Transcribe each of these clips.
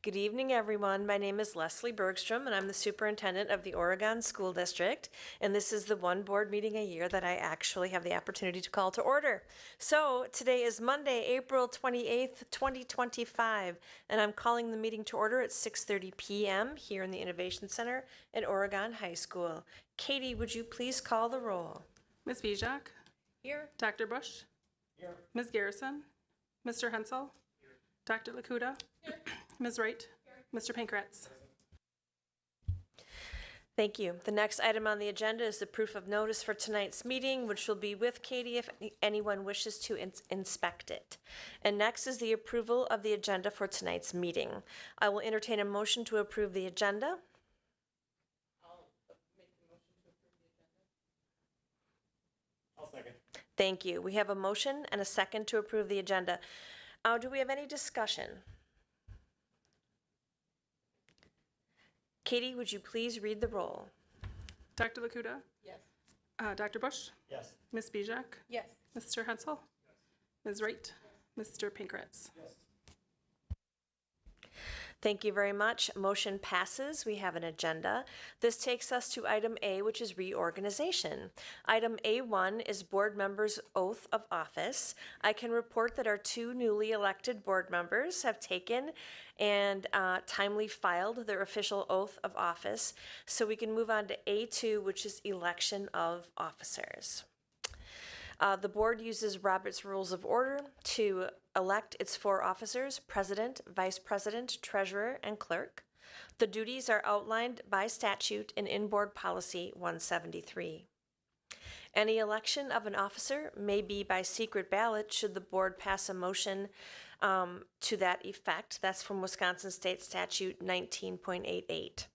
Good evening, everyone. My name is Leslie Bergstrom, and I'm the superintendent of the Oregon School District. And this is the one board meeting a year that I actually have the opportunity to call to order. So today is Monday, April 28th, 2025, and I'm calling the meeting to order at 6:30 p.m. here in the Innovation Center at Oregon High School. Katie, would you please call the roll? Ms. Vizak? Here. Dr. Bush? Here. Ms. Garrison? Mr. Hensel? Here. Dr. Lakuta? Here. Ms. Wright? Here. Mr. Pankratz? Thank you. The next item on the agenda is the proof of notice for tonight's meeting, which will be with Katie if anyone wishes to inspect it. And next is the approval of the agenda for tonight's meeting. I will entertain a motion to approve the agenda. I'll make the motion to approve the agenda. I'll second. Thank you. We have a motion and a second to approve the agenda. Do we have any discussion? Katie, would you please read the roll? Dr. Lakuta? Yes. Dr. Bush? Yes. Ms. Vizak? Yes. Mr. Hensel? Yes. Ms. Wright? Yes. Mr. Pankratz? Yes. Thank you very much. Motion passes. We have an agenda. This takes us to item A, which is reorganization. Item A1 is board members' oath of office. I can report that our two newly elected board members have taken and timely filed their official oath of office. So we can move on to A2, which is election of officers. The board uses Robert's Rules of Order to elect its 4 officers: president, vice president, treasurer, and clerk. The duties are outlined by statute in Board Policy 173. Any election of an officer may be by secret ballot should the board pass a motion to that effect. That's from Wisconsin State Statute 19.88.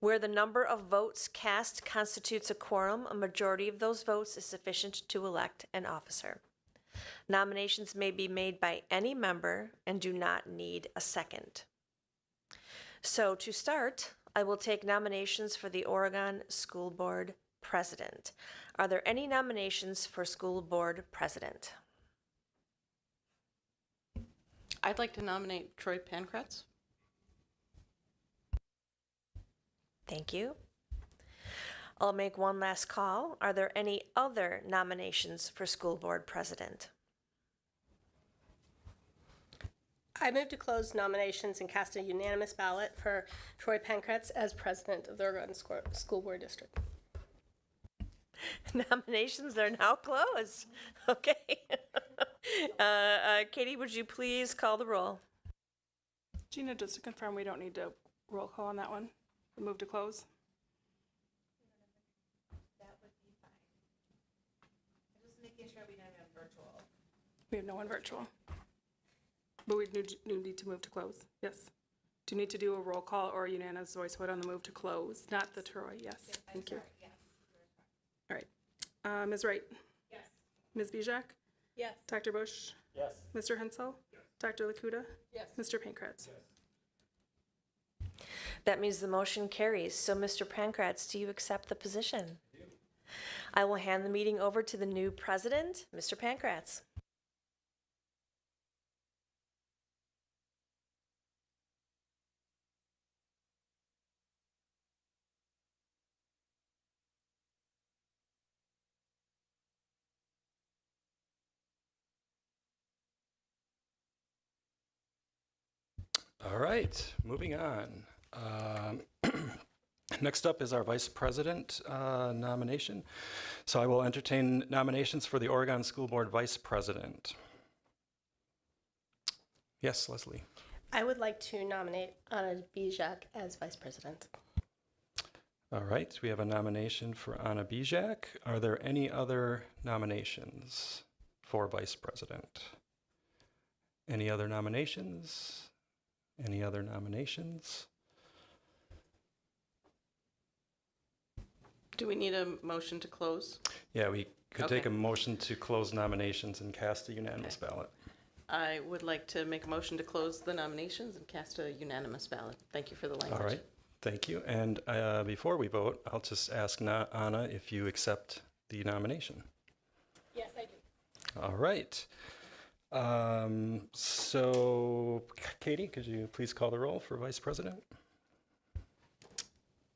Where the number of votes cast constitutes a quorum, a majority of those votes is sufficient to elect an officer. Nominations may be made by any member and do not need a second. So to start, I will take nominations for the Oregon School Board President. Are there any nominations for School Board President? I'd like to nominate Troy Pankratz. Thank you. I'll make one last call. Are there any other nominations for School Board President? I move to close nominations and cast a unanimous ballot for Troy Pankratz as president of the Oregon School Board District. Nominations are now closed. Okay. Katie, would you please call the roll? Gina, just to confirm, we don't need to roll call on that one. We move to close. That would be fine. I'm just making sure we don't have virtual. We have no one virtual. But we do need to move to close. Yes. Do you need to do a roll call or a unanimous voice vote on the move to close? Not the Troy. Yes. Thank you. Yes. All right. Ms. Wright? Yes. Ms. Vizak? Yes. Dr. Bush? Yes. Mr. Hensel? Yes. Dr. Lakuta? Yes. Mr. Pankratz? Yes. That means the motion carries. So, Mr. Pankratz, do you accept the position? I do. I will hand the meeting over to the new president, Mr. Pankratz. All right, moving on. Next up is our Vice President nomination. So I will entertain nominations for the Oregon School Board Vice President. Yes, Leslie. I would like to nominate Anna Bijak as Vice President. All right, we have a nomination for Anna Bijak. Are there any other nominations for Vice President? Any other nominations? Any other nominations? Do we need a motion to close? Yeah, we could Okay. take a motion to close nominations and cast a unanimous ballot. I would like to make a motion to close the nominations and cast a unanimous ballot. Thank you for the language. All right, thank you. And before we vote, I'll just ask Anna if you accept the nomination. Yes, I do. All right. So, Katie, could you please call the roll for Vice President?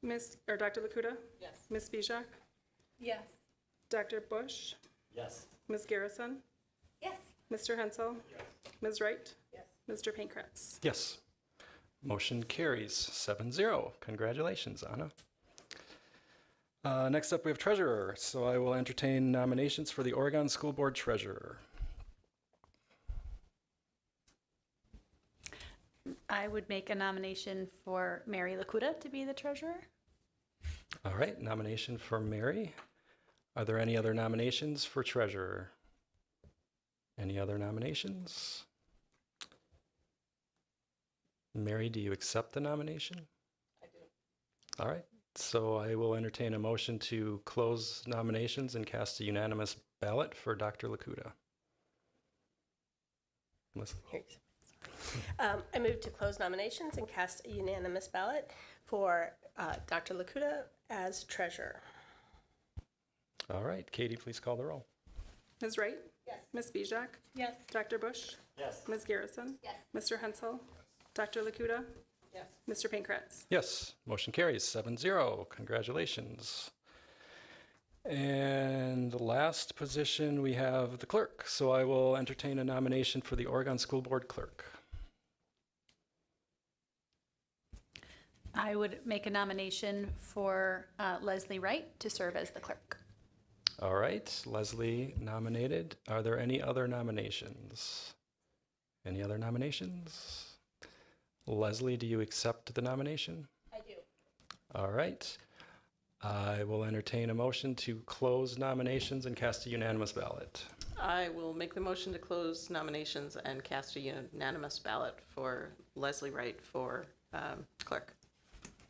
Dr. Lakuta? Yes. Ms. Bijak? Yes. Dr. Bush? Yes. Ms. Garrison? Yes. Mr. Hensel? Yes. Ms. Wright? Yes. Mr. Pankratz? Yes. Motion carries 7-0. Congratulations, Anna. Next up, we have Treasurer. So I will entertain nominations for the Oregon School Board Treasurer. I would make a nomination for Mary Lakuta to be the treasurer. All right, nomination for Mary. Are there any other nominations for Treasurer? Any other nominations? Mary, do you accept the nomination? I do. All right, so I will entertain a motion to close nominations and cast a unanimous ballot for Dr. Lakuta. Leslie? I move to close nominations and cast a unanimous ballot for Dr. Lakuta as treasurer. All right, Katie, please call the roll. Ms. Wright? Yes. Ms. Bijak? Yes. Dr. Bush? Yes. Ms. Garrison? Yes. Mr. Hensel? Dr. Lakuta? Yes. Mr. Pankratz? Yes, motion carries 7-0. Congratulations. And the last position, we have the clerk. So I will entertain a nomination for the Oregon School Board Clerk. I would make a nomination for Leslie Wright to serve as the clerk. All right, Leslie nominated. Are there any other nominations? Any other nominations? Leslie, do you accept the nomination? I do. All right. I will entertain a motion to close nominations and cast a unanimous ballot. I will make the motion to close nominations and cast a unanimous ballot for Leslie Wright for clerk.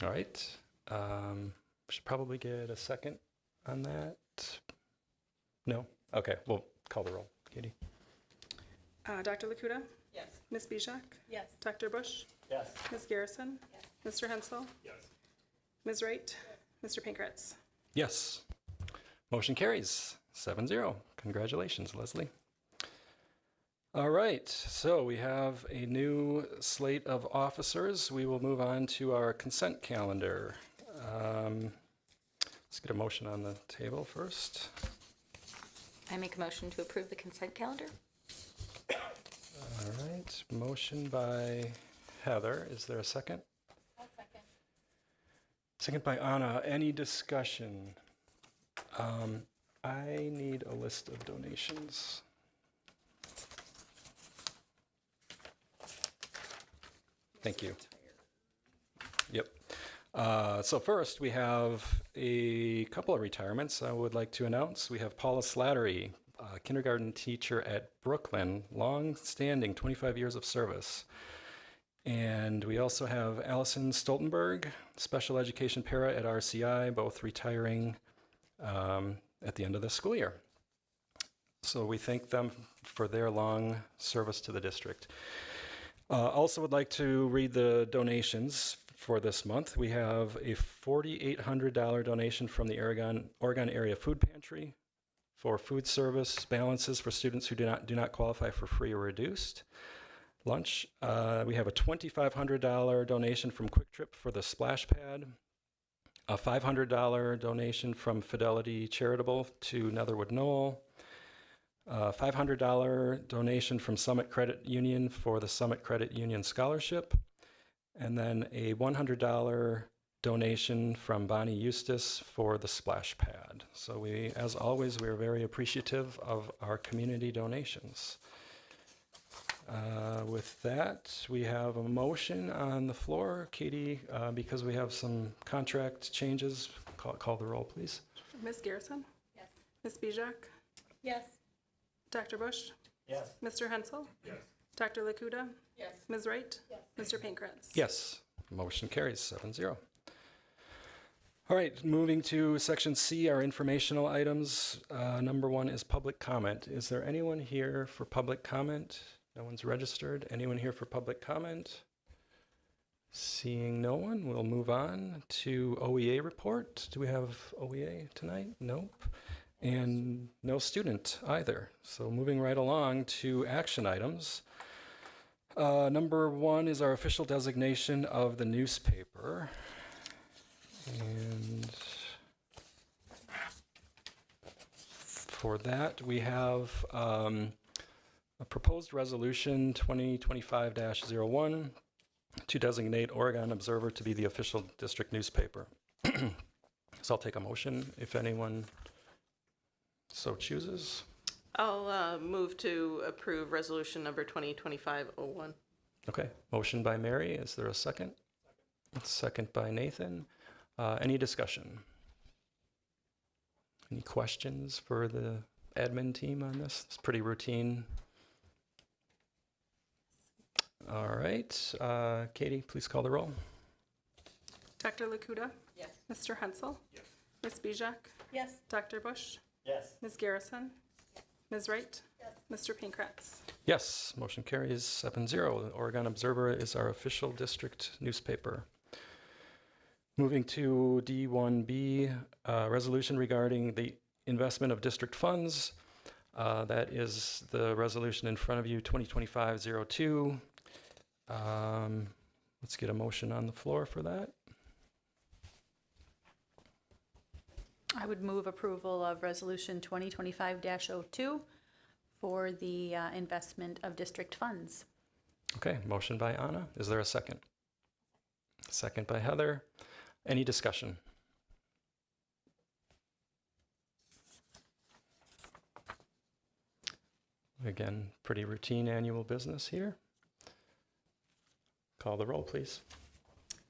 All right. We should probably get a second on that. No? Okay, we'll call the roll. Katie? Dr. Lakuta? Yes. Ms. Bijak? Yes. Dr. Bush? Yes. Ms. Garrison? Mr. Hensel? Yes. Ms. Wright? Mr. Pankratz? Yes. Motion carries 7-0. Congratulations, Leslie. All right, so we have a new slate of officers. We will move on to our consent calendar. Let's get a motion on the table first. I make a motion to approve the consent calendar. All right, motion by Heather. Is there a second? I'll second. Second by Anna. Any discussion? I need a list of donations. Thank you. Yep. So first, we have a couple of retirements I would like to announce. We have Paula Slattery, kindergarten teacher at Brooklyn, long-standing, 25 years of service. And we also have Allison Stoltenberg, special education para at RCI, both retiring at the end of the school year. So we thank them for their long service to the district. Also would like to read the donations for this month. We have a $4,800 donation from the Oregon Area Food Pantry for food service balances for students who do not qualify for free or reduced lunch. We have a $2,500 donation from Quick Trip for the splash pad, a $500 donation from Fidelity Charitable to Netherwood Knoll, a $500 donation from Summit Credit Union for the Summit Credit Union Scholarship, and then a $100 donation from Bonnie Eustace for the splash pad. So we, as always, we are very appreciative of our community donations. With that, we have a motion on the floor. Katie, because we have some contract changes, call the roll, please. Ms. Garrison? Yes. Ms. Bijak? Yes. Dr. Bush? Yes. Mr. Hensel? Yes. Dr. Lakuda? Yes. Ms. Wright? Yes. Mr. Pankratz? Yes, motion carries 7-0. All right, moving to section C, our informational items. Number 1 is public comment. Is there anyone here for public comment? No one's registered. Anyone here for public comment? Seeing no one, we'll move on to OEA report. Do we have OEA tonight? Nope. And no student either. So moving right along to action items. Number 1 is our official designation of the newspaper. And for that, we have a proposed resolution 2025-01 to designate Oregon Observer to be the official district newspaper. So I'll take a motion if anyone so chooses. I'll move to approve resolution number 2025-01. Okay, motion by Mary. Is there a second? Second by Nathan. Any discussion? Any questions for the admin team on this? It's pretty routine. All right, Katie, please call the roll. Dr. Lakuda? Yes. Mr. Hensel? Yes. Ms. Bijak? Yes. Dr. Bush? Yes. Ms. Garrison? Ms. Wright? Yes. Mr. Pankratz? Yes, motion carries 7-0. The Oregon Observer is our official district newspaper. Moving to D1B, resolution regarding the investment of district funds. That is the resolution in front of you, 2025-02. Let's get a motion on the floor for that. I would move approval of resolution 2025-02 for the investment of district funds. Okay, motion by Anna. Is there a second? Second by Heather. Any discussion? Again, pretty routine annual business here. Call the roll, please.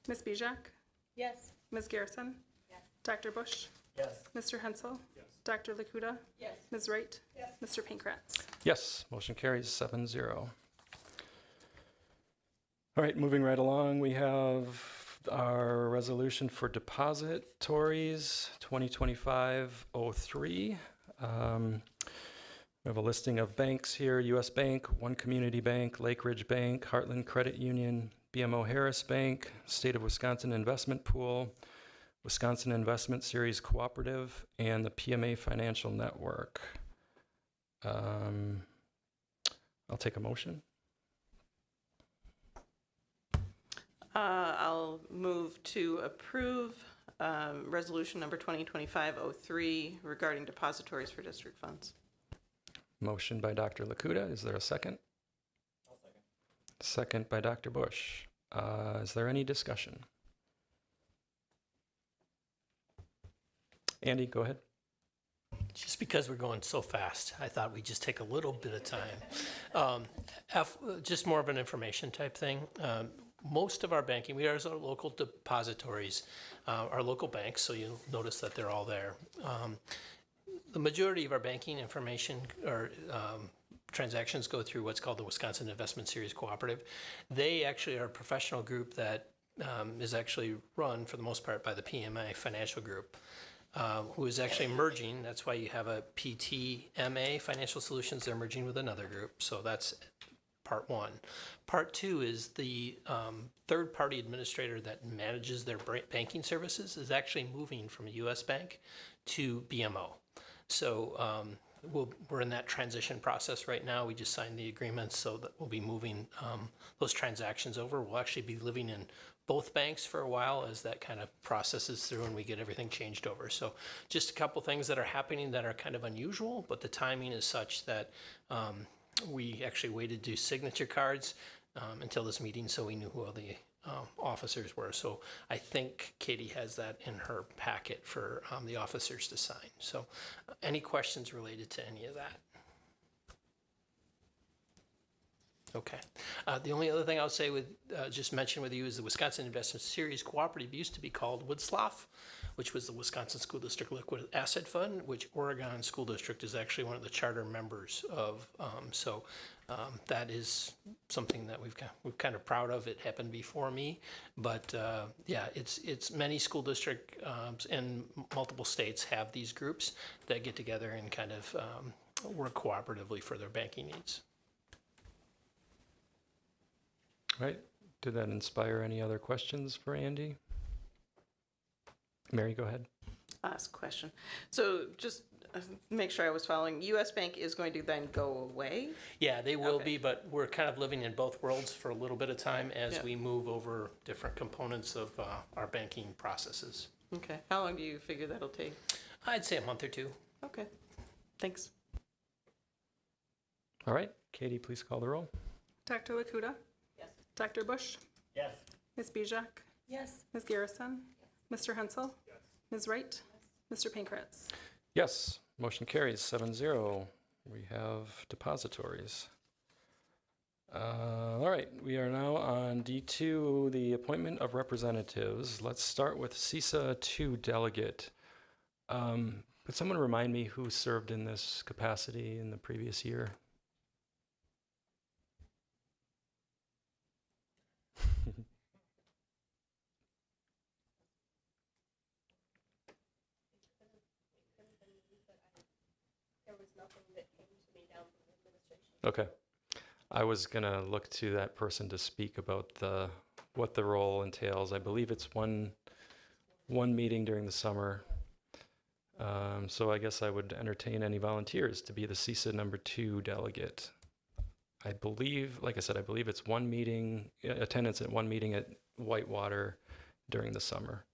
Ms. Bijak? Yes. Ms. Garrison? Yes. Dr. Bush? Yes. Mr. Hensel? Yes. Dr. Lakuda? Yes. Ms. Wright? Yes. Mr. Pankratz? Yes, motion carries 7-0. All right, moving right along, we have our resolution for depositories, 2025-03. We have a listing of banks here: U.S. Bank, One Community Bank, Lake Ridge Bank, Heartland Credit Union, BMO Harris Bank, State of Wisconsin Investment Pool, Wisconsin Investment Series Cooperative, and the PMA Financial Network. I'll take a motion. I'll move to approve resolution number 2025-03 regarding depositories for district funds. Motion by Dr. Lakuda. Is there a second? I'll second. Second by Dr. Bush. Is there any discussion? Andy, go ahead. Just because we're going so fast, I thought we'd just take a little bit of time. Just more of an information type thing. Most of our banking, we are our local depositories, our local banks, so you'll notice that they're all there. The majority of our banking information or transactions go through what's called the Wisconsin Investment Series Cooperative. They actually are a professional group that is actually run, for the most part, by the PMA Financial Group, who is actually merging. That's why you have a PTMA Financial Solutions. They're merging with another group. So that's part one. Part two is the third-party administrator that manages their banking services is actually moving from a U.S. bank to BMO. So we're in that transition process right now. We just signed the agreement, so that we'll be moving those transactions over. We'll actually be living in both banks for a while as that kind of processes through and we get everything changed over. So just a couple things that are happening that are kind of unusual, but the timing is such that we actually waited to do signature cards until this meeting, so we knew who all the officers were. So I think Katie has that in her packet for the officers to sign. So any questions related to any of that? Okay. The only other thing I'll say just mention with you is the Wisconsin Investment Series Cooperative used to be called WIDSLOF, which was the Wisconsin School District Liquid Asset Fund, which Oregon School District is actually one of the charter members of. That is something that we're kind of proud of. It happened before me, but yeah, it's many school district in multiple states have these groups that get together and kind of work cooperatively for their banking needs. Right. Did that inspire any other questions for Andy? Mary, go ahead. I'll ask a question. So just make sure I was following. U.S. Bank is going to then go away? Yeah, they will Okay. be, but we're kind of living in both worlds for a little bit of time as we move over different components of our banking processes. Okay. How long do you figure that'll take? I'd say a month or two. Okay. Thanks. All right. Katie, please call the roll. Dr. Lakuta? Yes. Dr. Bush? Yes. Ms. Bijak? Yes. Ms. Garrison? Mr. Hensel? Ms. Wright? Mr. Pankratz? Yes. Motion carries 7-0. We have depositories. All right. We are now on D2, the appointment of representatives. Let's start with CISA 2 delegate. Could someone remind me who served in this capacity in the previous year? Okay. I was going to look to that person to speak about what the role entails. I believe it's one meeting during the summer. So I guess I would entertain any volunteers to be the CISA number 2 delegate. I believe, like I said, I believe it's one meeting, attendance at one meeting at Whitewater during the summer.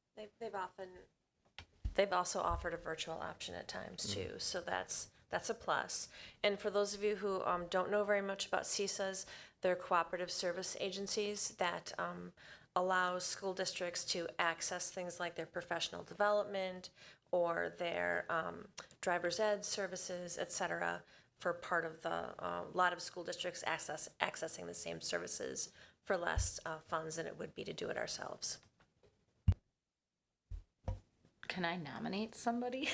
They've also offered a virtual option at times too, so that's a plus. And for those of you who don't know very much about CISAs, they're cooperative service agencies that allows school districts to access things like their professional development or their driver's ed services, et cetera, for part of the, a lot of school districts accessing the same services for less funds than it would be to do it ourselves. Can I nominate somebody?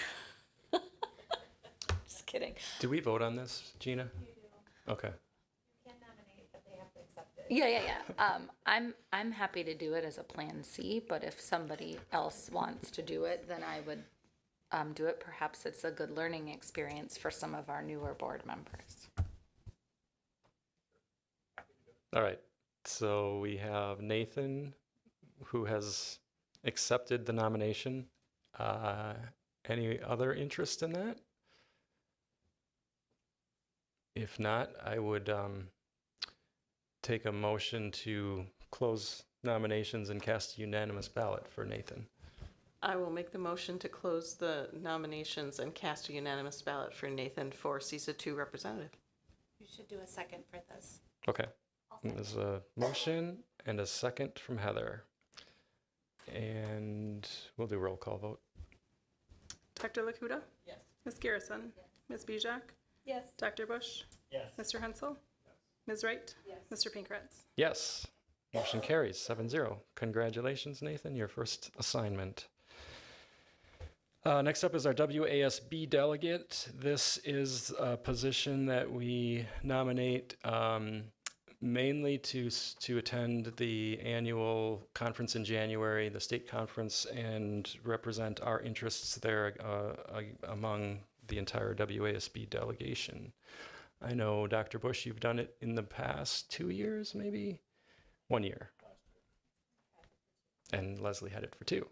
Just kidding. Do we vote on this, Gina? You do. Okay. You can nominate, but they have to accept it. Yeah. I'm happy to do it as a Plan C, but if somebody else wants to do it, then I would do it. Perhaps it's a good learning experience for some of our newer board members. All right. So we have Nathan, who has accepted the nomination. Any other interest in that? If not, I would take a motion to close nominations and cast a unanimous ballot for Nathan. I will make the motion to close the nominations and cast a unanimous ballot for Nathan for CISA 2 representative. You should do a second for this. Okay. There's a motion and a second from Heather. And we'll do a roll call vote. Dr. Lakuta? Yes. Ms. Garrison? Ms. Bijak? Yes. Dr. Bush? Yes. Mr. Hensel? Ms. Wright? Yes. Mr. Pankratz? Yes. Motion carries 7-0. Congratulations, Nathan, your first assignment. Next up is our WASB delegate. This is a position that we nominate mainly to attend the annual conference in January, the state conference, and represent our interests there among the entire WASB delegation. I know, Dr. Bush, you've done it in the past 2 years, maybe? 1 year. And Leslie had it for 2.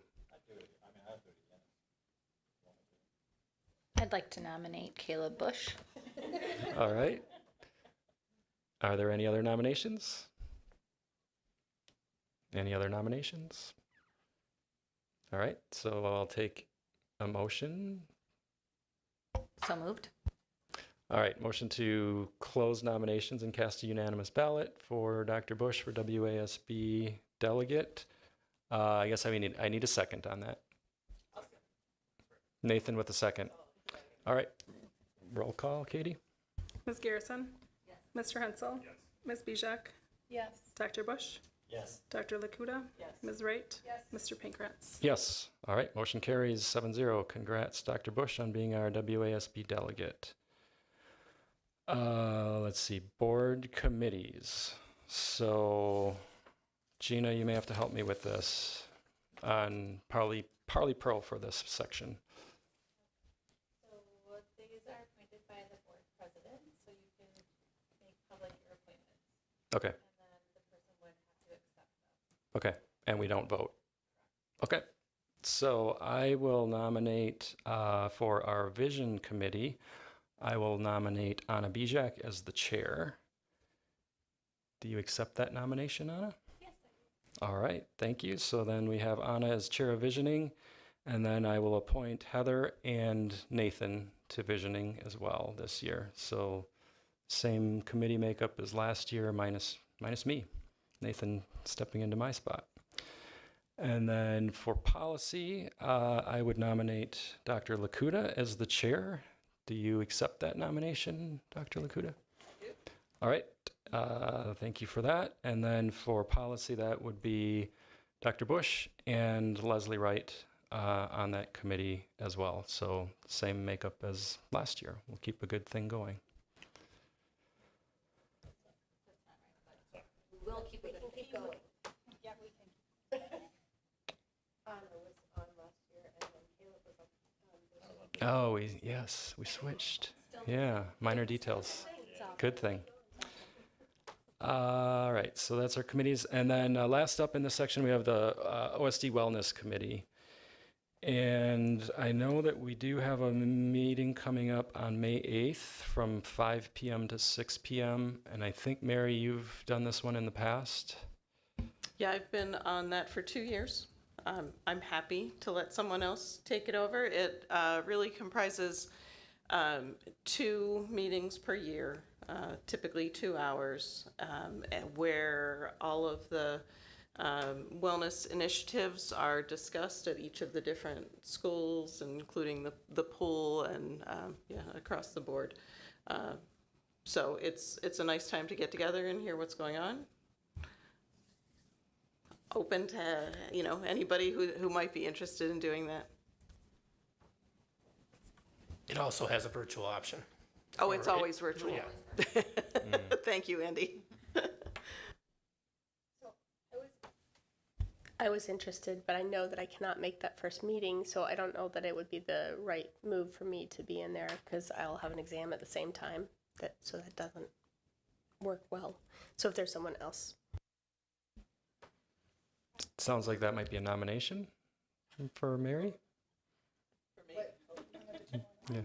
I'd like to nominate Caleb Bush. All right. Are there any other nominations? Any other nominations? All right, so I'll take a motion. So moved. All right, motion to close nominations and cast a unanimous ballot for Dr. Bush for WASB delegate. I guess I need a second on that. Nathan with a second. All right. Roll call, Katie? Ms. Garrison? Yes. Mr. Hensel? Yes. Ms. Bijak? Yes. Dr. Bush? Yes. Dr. Lakuta? Yes. Ms. Wright? Yes. Mr. Pankratz? Yes. All right. Motion carries 7-0. Congrats, Dr. Bush, on being our WASB delegate. Let's see. Board committees. So, Gina, you may have to help me with this on Parley Pro for this section. So these are appointed by the board president, so you can make public your appointments, Okay. and then the person would have to accept them. Okay. And we don't vote. Okay. So I will nominate for our vision committee, I will nominate Anna Bijak as the chair. Do you accept that nomination, Anna? Yes, I do. All right, thank you. So then we have Anna as chair of visioning, and then I will appoint Heather and Nathan to visioning as well this year. So same committee makeup as last year, minus me, Nathan stepping into my spot. And then for policy, I would nominate Dr. Lakuta as the chair. Do you accept that nomination, Dr. Lakuta? All right, thank you for that. And then for policy, that would be Dr. Bush and Leslie Wright on that committee as well. So same makeup as last year. We'll keep a good thing going. We'll keep it going. Yeah, we can. Oh, yes, we switched. Yeah, minor details. Good thing. All right, so that's our committees. And then last up in this section, we have the OSD Wellness Committee. And I know that we do have a meeting coming up on May 8th from 5 p.m. to 6 p.m. And I think, Mary, you've done this one in the past. Yeah, I've been on that for 2 years. I'm happy to let someone else take it over. It really comprises 2 meetings per year, typically 2 hours, where all of the wellness initiatives are discussed at each of the different schools, including the pool and across the board. So it's a nice time to get together and hear what's going on. Open to anybody who might be interested in doing that. It also has a virtual option. Oh, it's always virtual. Yeah. Thank you, Andy. I was interested, but I know that I cannot make that first meeting, so I don't know that it would be the right move for me to be in there because I'll have an exam at the same time. So that doesn't work well. So if there's someone else. Sounds like that might be a nomination for Mary. Yeah.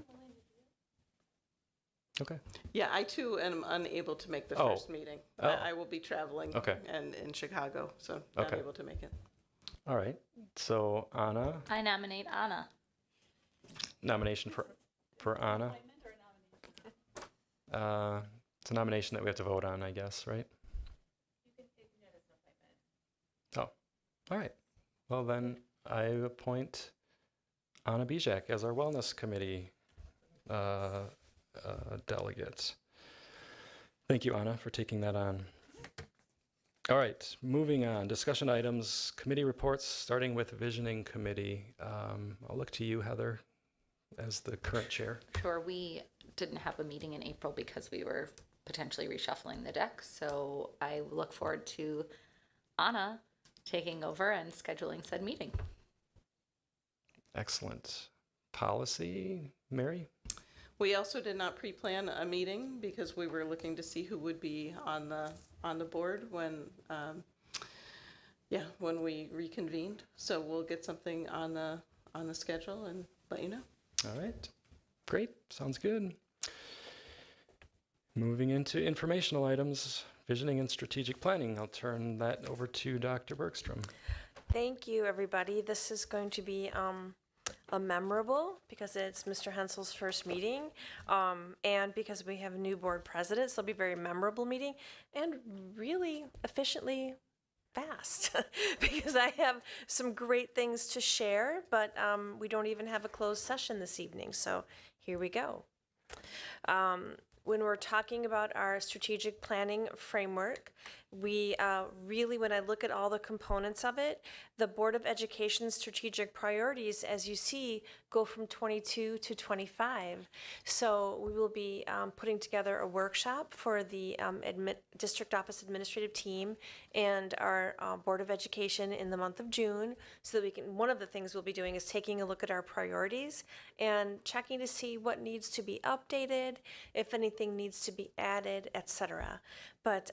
Okay. Yeah, I too am unable to make the Oh. first meeting. Oh. I will be traveling Okay. and in Chicago, so not Okay. able to make it. All right. So Anna, I nominate Anna. nomination for Anna. It's a nomination that we have to vote on, I guess, right? Oh, all right. Well, then I appoint Anna Bijak as our Wellness Committee delegate. Thank you, Anna, for taking that on. All right, moving on. Discussion items, committee reports, starting with Visioning Committee. I'll look to you, Heather, as the current chair. Sure, we didn't have a meeting in April because we were potentially reshuffling the deck. So I look forward to Anna taking over and scheduling said meeting. Excellent. Policy, Mary? We also did not pre-plan a meeting because we were looking to see who would be on the board when we reconvened. So we'll get something on the schedule and let you know. All right. Great. Sounds good. Moving into informational items, visioning and strategic planning. I'll turn that over to Dr. Bergstrom. Thank you, everybody. This is going to be a memorable because it's Mr. Hensel's first meeting, and because we have a new board president, so it'll be a very memorable meeting and really efficiently fast because I have some great things to share, but we don't even have a closed session this evening, so here we go. When we're talking about our strategic planning framework, we really, when I look at all the components of it, the Board of Education strategic priorities, as you see, go from 22 to 25. So we will be putting together a workshop for the district office administrative team and our Board of Education in the month of June, so that we can, one of the things we'll be doing is taking a look at our priorities and checking to see what needs to be updated, if anything needs to be added, etc. But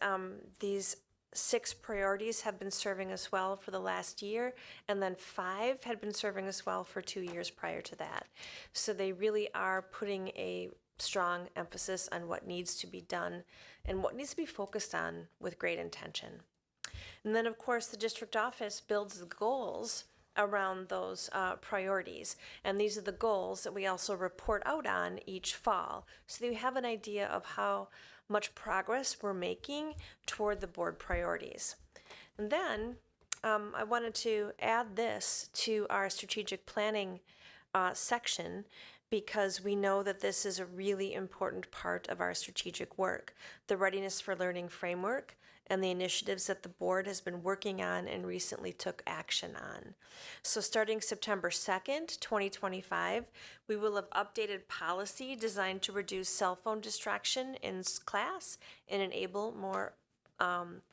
these 6 priorities have been serving us well for the last year, and then 5 had been serving us well for 2 years prior to that. So they really are putting a strong emphasis on what needs to be done and what needs to be focused on with great intention. And then, of course, the district office builds the goals around those priorities. And these are the goals that we also report out on each fall, so that you have an idea of how much progress we're making toward the board priorities. And then I wanted to add this to our strategic planning section, because we know that this is a really important part of our strategic work, the Readiness for Learning framework and the initiatives that the board has been working on and recently took action on. So starting September 2nd, 2025, we will have updated policy designed to reduce cell phone distraction in class and enable more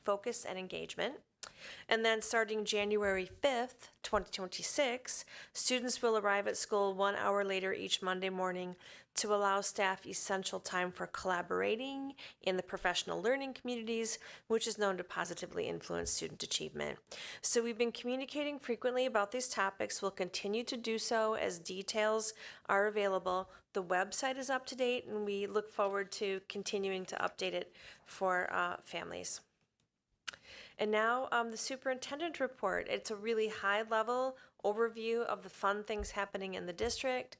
focus and engagement. And then starting January 5th, 2026, students will arrive at school 1 hour later each Monday morning to allow staff essential time for collaborating in the professional learning communities, which is known to positively influence student achievement. So we've been communicating frequently about these topics. We'll continue to do so as details are available. The website is up to date, and we look forward to continuing to update it for families. And now the Superintendent Report. It's a really high-level overview of the fun things happening in the district.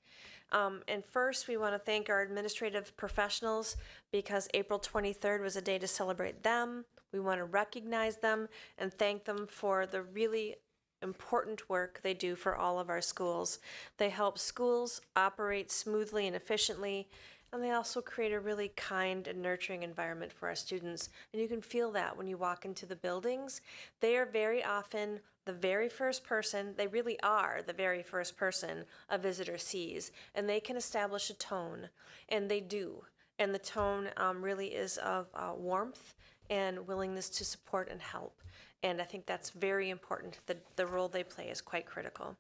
And first, we want to thank our administrative professionals, because April 23rd was a day to celebrate them. We want to recognize them and thank them for the really important work they do for all of our schools. They help schools operate smoothly and efficiently, and they also create a really kind and nurturing environment for our students. And you can feel that when you walk into the buildings. They are very often the very first person, they really are the very first person a visitor sees, and they can establish a tone, and they do. And the tone really is of warmth and willingness to support and help. And I think that's very important. The role they play is quite critical.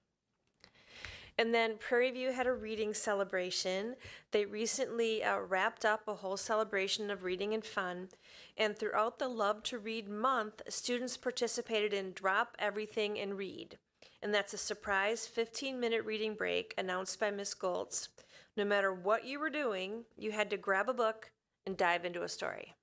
And then Prairie View had a reading celebration. They recently wrapped up a whole celebration of reading and fun. And throughout the Love to Read month, students participated in Drop Everything and Read. And that's a surprise 15-minute reading break announced by Ms. Goltz. No matter what you were doing, you had to grab a book and dive into a story.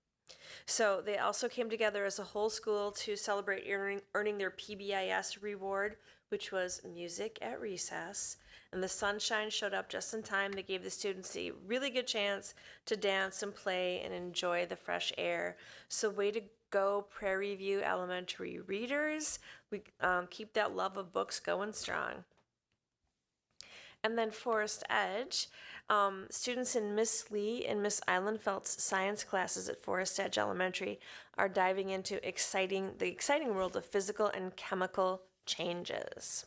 So they also came together as a whole school to celebrate earning their PBIS reward, which was music at recess. And the sunshine showed up just in time. They gave the students a really good chance to dance and play and enjoy the fresh air. So way to go, Prairie View Elementary readers. We keep that love of books going strong. And then Forest Edge. Students in Miss Lee and Miss Islandfeld's science classes at Forest Edge Elementary are diving into the exciting world of physical and chemical changes.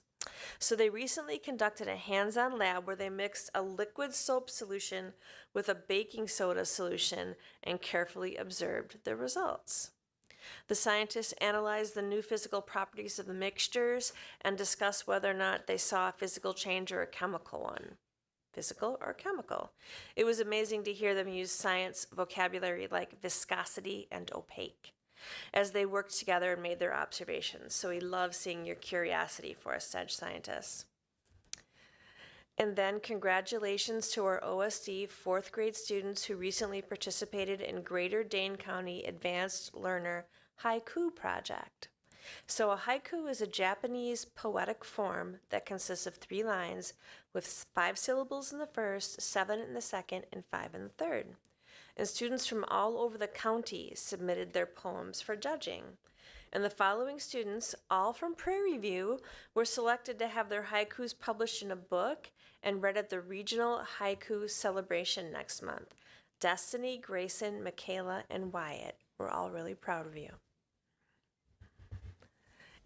So they recently conducted a hands-on lab where they mixed a liquid soap solution with a baking soda solution and carefully observed the results. The scientists analyzed the new physical properties of the mixtures and discussed whether or not they saw a physical change or a chemical one. Physical or chemical. It was amazing to hear them use science vocabulary like viscosity and opaque as they worked together and made their observations. So we love seeing your curiosity, Forest Edge scientists. And then congratulations to our OSD 4th grade students who recently participated in Greater Dane County Advanced Learner Haiku project. So a haiku is a Japanese poetic form that consists of 3 lines with 5 syllables in the first, 7 in the second, and 5 in the third. And students from all over the county submitted their poems for judging. And the following students, all from Prairie View, were selected to have their haikus published in a book and read at the regional haiku celebration next month. Destiny, Grayson, Michaela, and Wyatt. We're all really proud of you.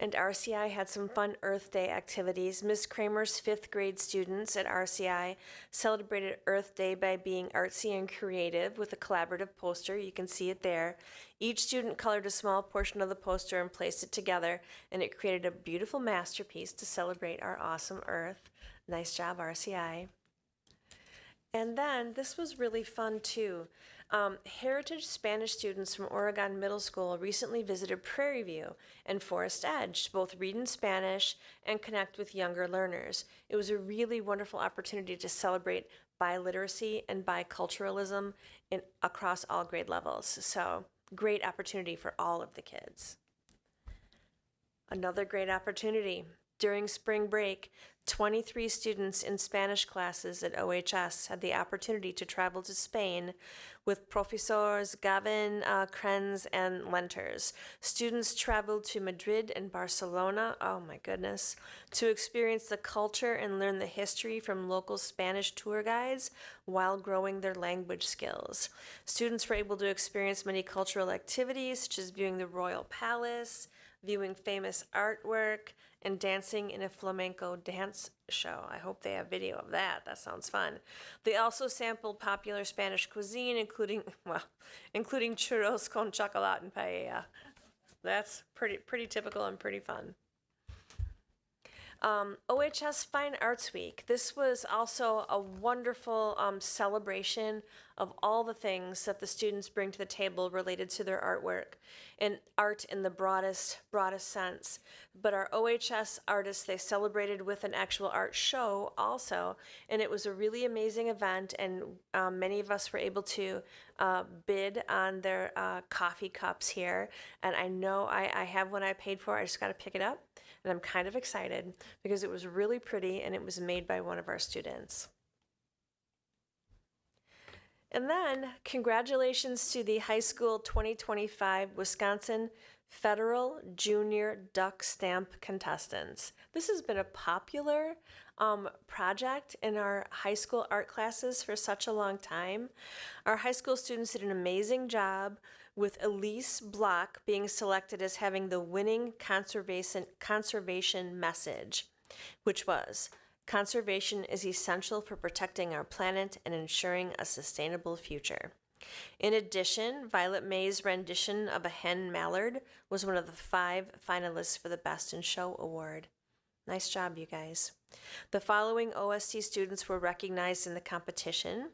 And RCI had some fun Earth Day activities. Ms. Kramer's 5th grade students at RCI celebrated Earth Day by being artsy and creative with a collaborative poster. You can see it there. Each student colored a small portion of the poster and placed it together, and it created a beautiful masterpiece to celebrate our awesome Earth. Nice job, RCI. And then this was really fun too. Heritage Spanish students from Oregon Middle School recently visited Prairie View and Forest Edge to both read in Spanish and connect with younger learners. It was a really wonderful opportunity to celebrate biliteracy and biculturalism across all grade levels. So, great opportunity for all of the kids. Another great opportunity. During spring break, 23 students in Spanish classes at OHS had the opportunity to travel to Spain with Professors Gavin, Krenz, and Lenters. Students traveled to Madrid and Barcelona, oh my goodness, to experience the culture and learn the history from local Spanish tour guides while growing their language skills. Students were able to experience many cultural activities, such as viewing the Royal Palace, viewing famous artwork, and dancing in a flamenco dance show. I hope they have video of that. That sounds fun. They also sampled popular Spanish cuisine, including churros con chocolate and paella. That's pretty typical and pretty fun. OHS Fine Arts Week. This was also a wonderful celebration of all the things that the students bring to the table related to their artwork and art in the broadest sense. But our OHS artists, they celebrated with an actual art show also, and it was a really amazing event, and many of us were able to bid on their coffee cups here, and I know I have one I paid for. I just got to pick it up. And I'm kind of excited because it was really pretty and it was made by one of our students. And then congratulations to the high school 2025 Wisconsin Federal Junior Duck Stamp contestants. This has been a popular project in our high school art classes for such a long time. Our high school students did an amazing job, with Elise Block being selected as having the winning conservation message, which was, conservation is essential for protecting our planet and ensuring a sustainable future. In addition, Violet May's rendition of a hen mallard was one of the 5 finalists for the Best in Show award. Nice job, you guys. The following OST students were recognized in the competition.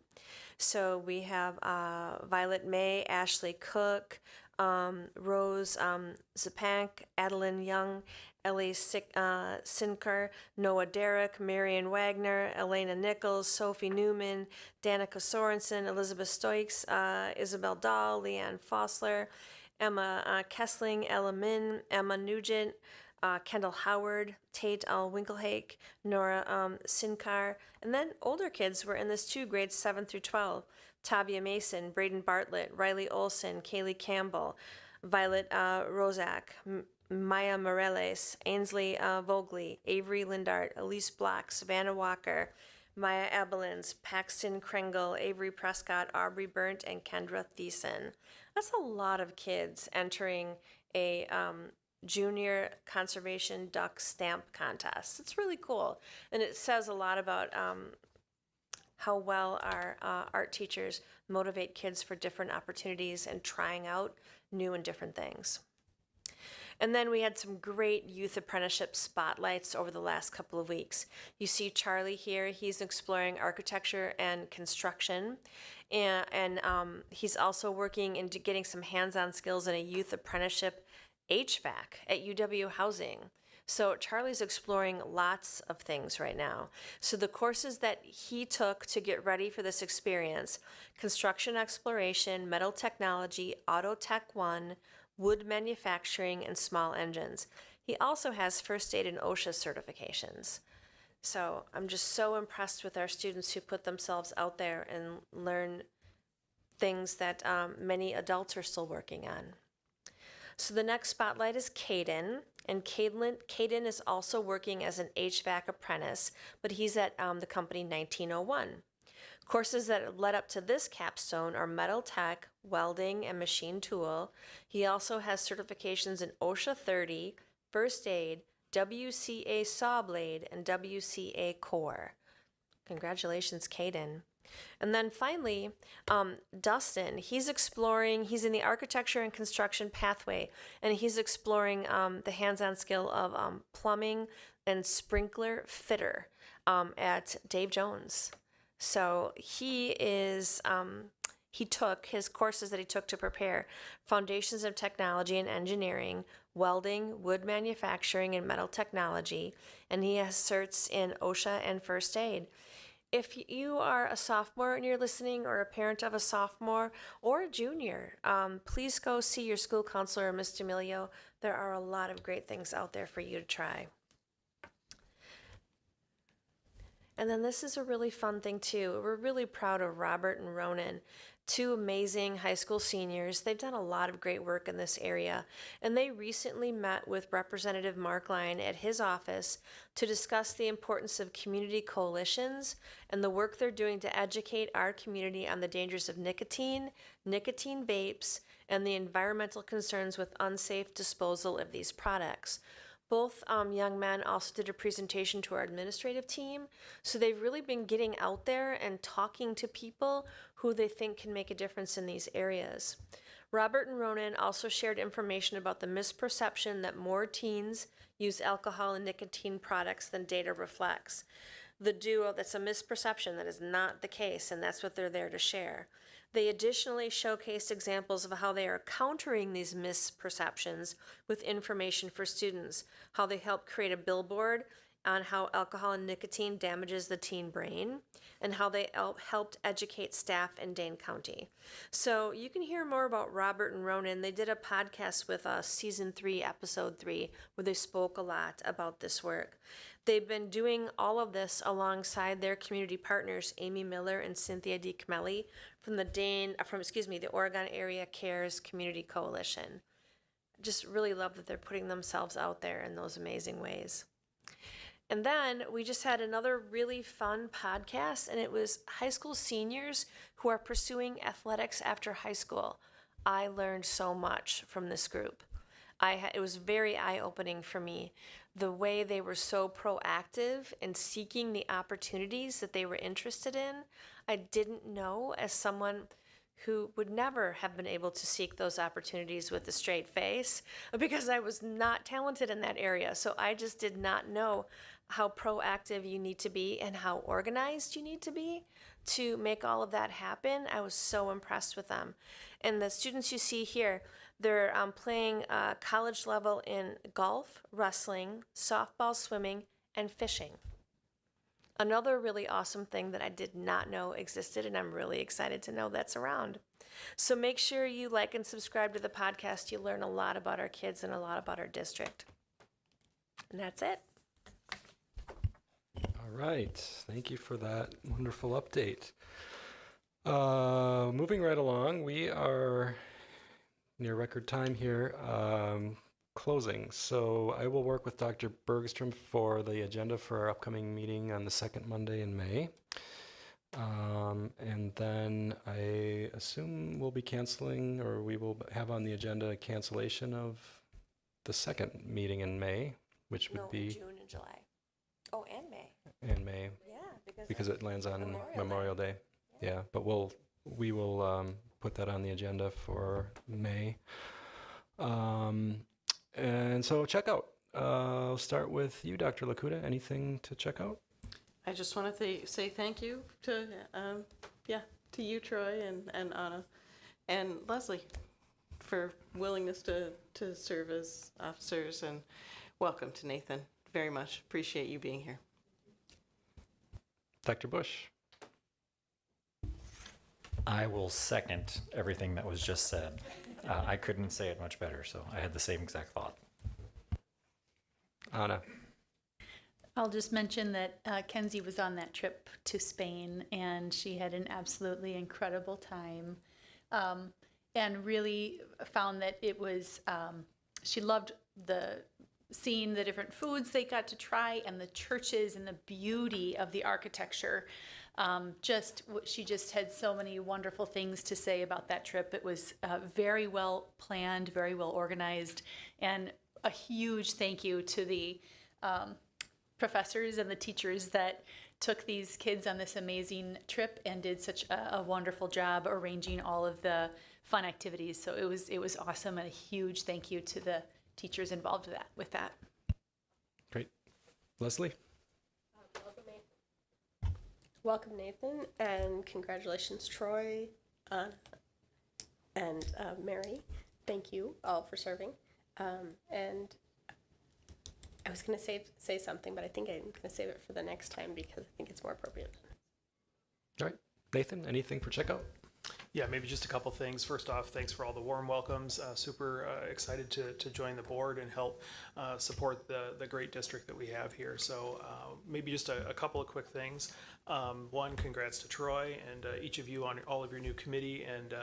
So we have Violet May, Ashley Cook, Rose Zapank, Adeline Young, Ellie Sinker, Noah Derrick, Marion Wagner, Elena Nichols, Sophie Newman, Danica Sorensen, Elizabeth Stoikes, Isabel Dahl, Leanne Fossler, Emma Kessling, Ella Min, Emma Nugent, Kendall Howard, Tate L. Winkelhake, Nora Sinkar, and then older kids were in this too, grades 7 through 12. Tavia Mason, Braden Bartlett, Riley Olson, Kaylee Campbell, Violet Rozak, Maya Moreles, Ainsley Vogley, Avery Lindart, Elise Block, Savannah Walker, Maya Abelins, Paxton Kringle, Avery Prescott, Aubrey Burnt, and Kendra Thiessen. That's a lot of kids entering a Junior Conservation Duck Stamp Contest. It's really cool, and it says a lot about how well our art teachers motivate kids for different opportunities and trying out new and different things. And then we had some great youth apprenticeship spotlights over the last couple of weeks. You see Charlie here, he's exploring architecture and construction, and he's also working into getting some hands-on skills in a youth apprenticeship HVAC at UW Housing. So Charlie's exploring lots of things right now. So the courses that he took to get ready for this experience: construction exploration, metal technology, Auto Tech 1, wood manufacturing, and small engines. He also has first aid and OSHA certifications. So I'm just so impressed with our students who put themselves out there and learn things that many adults are still working on. So the next spotlight is Caden, and Caden is also working as an HVAC apprentice, but he's at the company 1901. Courses that led up to this capstone are metal tech, welding, and machine tool. He also has certifications in OSHA 30, first aid, WCA saw blade, and WCA core. Congratulations, Caden. And then finally, Dustin, he's in the architecture and construction pathway, and he's exploring the hands-on skill of plumbing and sprinkler fitter at Dave Jones. So he took his courses that he took to prepare Foundations of Technology and Engineering, Welding, Wood Manufacturing, and Metal Technology, and he has certs in OSHA and First Aid. If you are a sophomore and you're listening, or a parent of a sophomore or a junior, please go see your school counselor, Ms. D'Amelio. There are a lot of great things out there for you to try. And then this is a really fun thing too. We're really proud of Robert and Ronan, two amazing high school seniors. They've done a lot of great work in this area, and they recently met with Representative Mark Lyon at his office to discuss the importance of community coalitions and the work they're doing to educate our community on the dangers of nicotine, nicotine vapes, and the environmental concerns with unsafe disposal of these products. Both young men also did a presentation to our administrative team, so they've really been getting out there and talking to people who they think can make a difference in these areas. Robert and Ronan also shared information about the misperception that more teens use alcohol and nicotine products than data reflects. The duo, that's a misperception, that is not the case, and that's what they're there to share. They additionally showcased examples of how they are countering these misperceptions with information for students, how they help create a billboard on how alcohol and nicotine damages the teen brain, and how they helped educate staff in Dane County. So you can hear more about Robert and Ronan. They did a podcast with us, Season 3, Episode 3, where they spoke a lot about this work. They've been doing all of this alongside their community partners, Amy Miller and Cynthia DiCamelli from the Oregon Area Cares Community Coalition. Just really love that they're putting themselves out there in those amazing ways. And then we just had another really fun podcast, and it was high school seniors who are pursuing athletics after high school. I learned so much from this group. It was very eye-opening for me, the way they were so proactive in seeking the opportunities that they were interested in. I didn't know, as someone who would never have been able to seek those opportunities with a straight face, because I was not talented in that area. So I just did not know how proactive you need to be and how organized you need to be to make all of that happen. I was so impressed with them. And the students you see here, they're playing college level in golf, wrestling, softball, swimming, and fishing. Another really awesome thing that I did not know existed, and I'm really excited to know that's around. So make sure you like and subscribe to the podcast. You learn a lot about our kids and a lot about our district. And that's it. All right. Thank you for that wonderful update. Moving right along, we are near record time here. Closing. So I will work with Dr. Bergstrom for the agenda for our upcoming meeting on the second Monday in May. And then I assume we'll be canceling, or we will have on the agenda a cancellation of the second meeting in May, which would be June and July. Oh, and May. in May, Yeah, because it lands on Memorial Day. Yeah, but we will put that on the agenda for May. And so check out. I'll start with you, Dr. Lakuta. Anything to check out? I just want to say thank you to you, Troy, and Anna, and Leslie for willingness to serve as officers, and welcome to Nathan. Very much appreciate you being here. Dr. Bush. I will second everything that was just said. I couldn't say it much better, so I had the same exact thought. Anna. I'll just mention that Kenzie was on that trip to Spain, and she had an absolutely incredible time. and really found that it was, she loved seeing the different foods they got to try and the churches and the beauty of the architecture. She just had so many wonderful things to say about that trip. It was very well planned, very well organized, and a huge thank you to the professors and the teachers that took these kids on this amazing trip and did such a wonderful job arranging all of the fun activities. So it was awesome, and a huge thank you to the teachers involved with that. Great. Leslie? Welcome, Nathan, and congratulations, Troy, and Mary. Thank you all for serving. And I was going to say something, but I think I'm going to save it for the next time because I think it's more appropriate. All right. Nathan, anything for checkout? Yeah, maybe just a couple things. First off, thanks for all the warm welcomes. Super excited to join the board and help support the great district that we have here. So maybe just a couple of quick things. One, congrats to Troy and each of you on all of your new committee and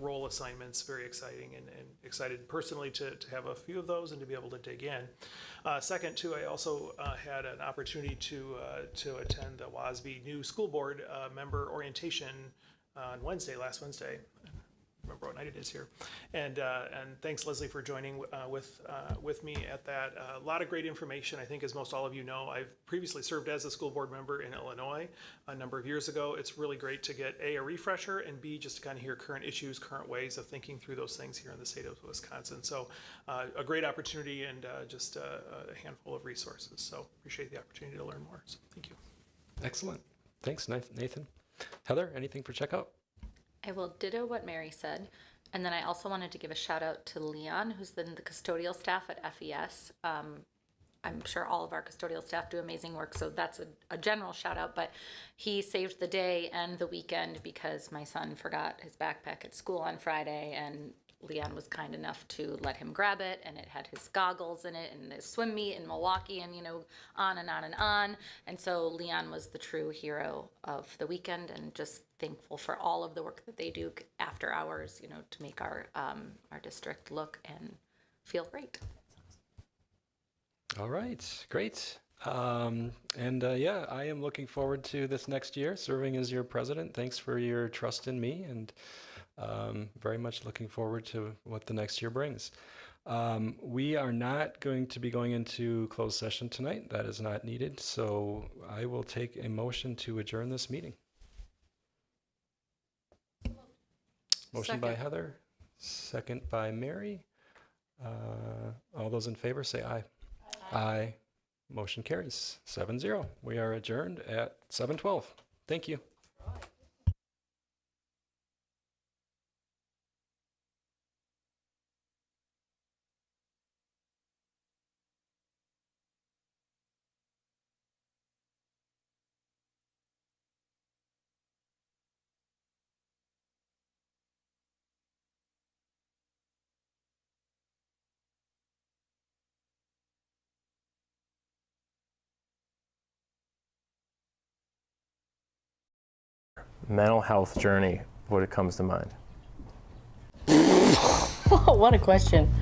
role assignments. Very exciting, and excited personally to have a few of those and to be able to dig in. Second, too, I also had an opportunity to attend the WASB new school board member orientation on last Wednesday. I don't remember what night it is here. And thanks, Leslie, for joining with me at that. A lot of great information. I think, as most all of you know, I've previously served as a school board member in Illinois a number of years ago. It's really great to get A, a refresher, and B, just to kind of hear current issues, current ways of thinking through those things here in the state of Wisconsin. So a great opportunity and just a handful of resources. So appreciate the opportunity to learn more. So thank you. Excellent. Thanks, Nathan. Heather, anything for checkout? I will ditto what Mary said. And then I also wanted to give a shout out to Leon, who's in the custodial staff at FES. I'm sure all of our custodial staff do amazing work, so that's a general shout out, but he saved the day and the weekend because my son forgot his backpack at school on Friday, and Leon was kind enough to let him grab it, and it had his goggles in it and his swim meet in Milwaukee, and on and on and on. And so Leon was the true hero of the weekend, and just thankful for all of the work that they do after hours, to make our district look and feel great. All right, great. Yeah, I am looking forward to this next year, serving as your president. Thanks for your trust in me, and very much looking forward to what the next year brings. We are not going to be going into closed session tonight. That is not needed. So I will take a motion to adjourn this meeting. Motion by Heather, second by Mary. All those in favor say aye. Aye. Motion carries 7-0. We are adjourned at 7:12. Thank you. Mental health journey, what comes to mind? What a question.